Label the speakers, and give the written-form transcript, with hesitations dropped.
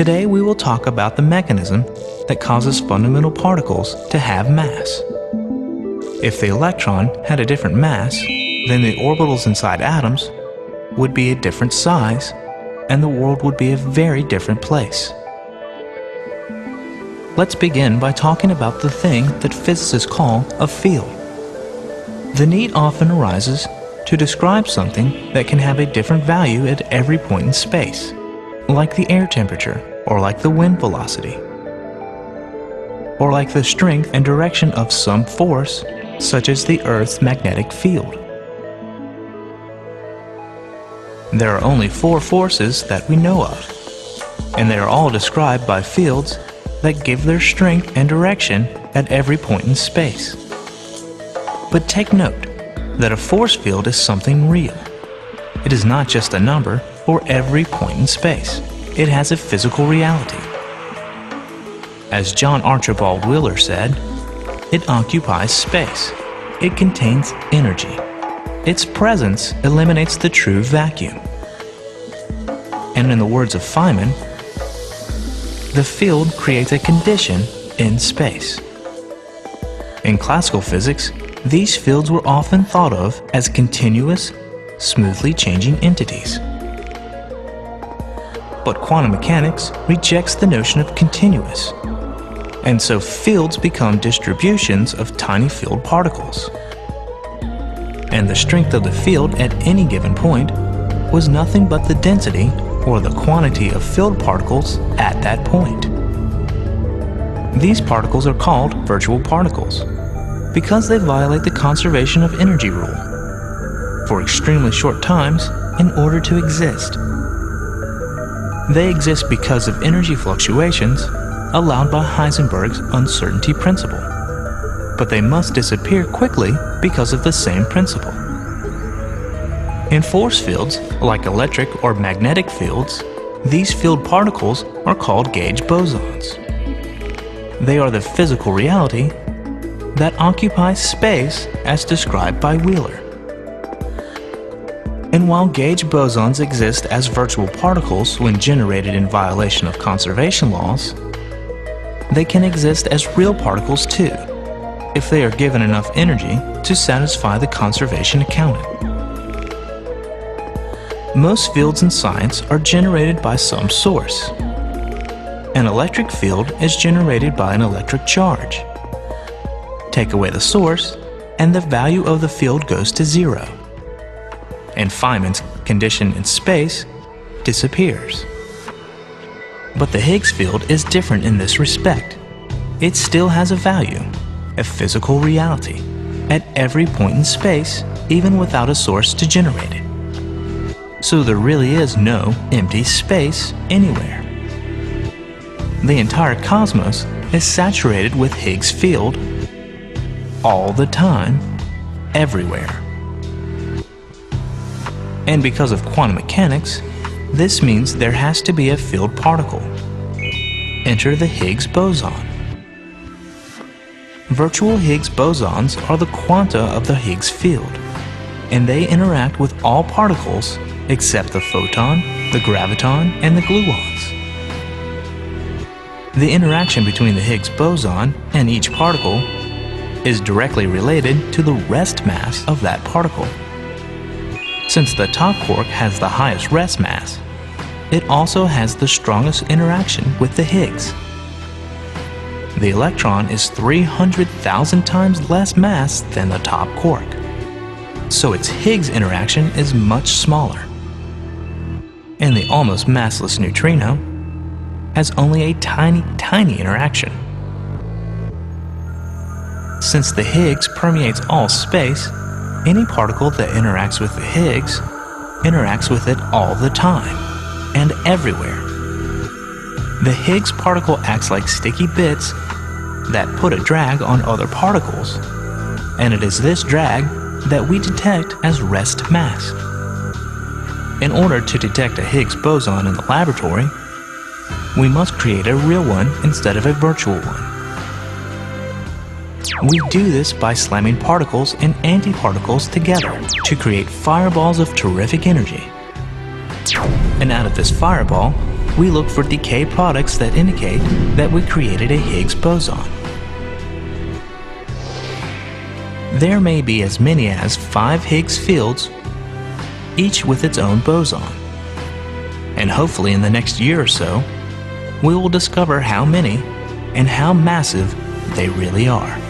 Speaker 1: Today we will talk about the mechanism that causes fundamental particles to have mass. If the electron had a different mass, then the orbitals inside atoms would be a different size, and the world would be a very different place. Let's begin by talking about the thing that physicists call a field. The need often arises to describe something that can have a different value at every point in space, like the air temperature, or like the wind velocity, or like the strength and direction of some force, such as the Earth's magnetic field. There are only 4 forces that we know of, and they are all described by fields that give their strength and direction at every point in space. But take note that a force field is something real. It is not just a number for every point in space. It has a physical reality. As John Archibald Wheeler said, it occupies space. It contains energy. Its presence eliminates the true vacuum. And in the words of Feynman, the field creates a condition in space. In classical physics, these fields were often thought of as continuous, smoothly changing entities. But quantum mechanics rejects the notion of continuous, and so fields become distributions of tiny field particles. And the strength of the field at any given point was nothing but the density or the quantity of field particles at that point. These particles are called virtual particles because they violate the conservation of energy rule for extremely short times in order to exist. They exist because of energy fluctuations allowed by Heisenberg's uncertainty principle, but they must disappear quickly because of the same principle. In force fields, like electric or magnetic fields, these field particles are called gauge bosons. They are the physical reality that occupies space as described by Wheeler. And while gauge bosons exist as virtual particles when generated in violation of conservation laws, they can exist as real particles too, if they are given enough energy to satisfy the conservation accounting. Most fields in science are generated by some source. An electric field is generated by an electric charge. Take away the source, and the value of the field goes to 0. And Feynman's condition in space disappears. But the Higgs field is different in this respect. It still has a value, a physical reality, at every point in space, even without a source to generate it. So there really is no empty space anywhere. The entire cosmos is saturated with Higgs field all the time, everywhere. And because of quantum mechanics, this means there has to be a field particle. Enter the Higgs boson. Virtual Higgs bosons are the quanta of the Higgs field, and they interact with all particles except the photon, the graviton, and the gluons. The interaction between the Higgs boson and each particle is directly related to the rest mass of that particle. Since the top quark has the highest rest mass, it also has the strongest interaction with the Higgs. The electron is 300,000 times less mass than the top quark, so its Higgs interaction is much smaller. And the almost massless neutrino has only a tiny, tiny interaction. Since the Higgs permeates all space, any particle that interacts with the Higgs interacts with it all the time and everywhere. The Higgs particle acts like sticky bits that put a drag on other particles, and it is this drag that we detect as rest mass. In order to detect a Higgs boson in the laboratory, we must create a real one instead of a virtual one. We do this by slamming particles and antiparticles together to create fireballs of terrific energy. And out of this fireball, we look for decay products that indicate that we created a Higgs boson. There may be as many as 5 Higgs fields, each with its own boson. And hopefully in the next year or so, we will discover how many and how massive they really are.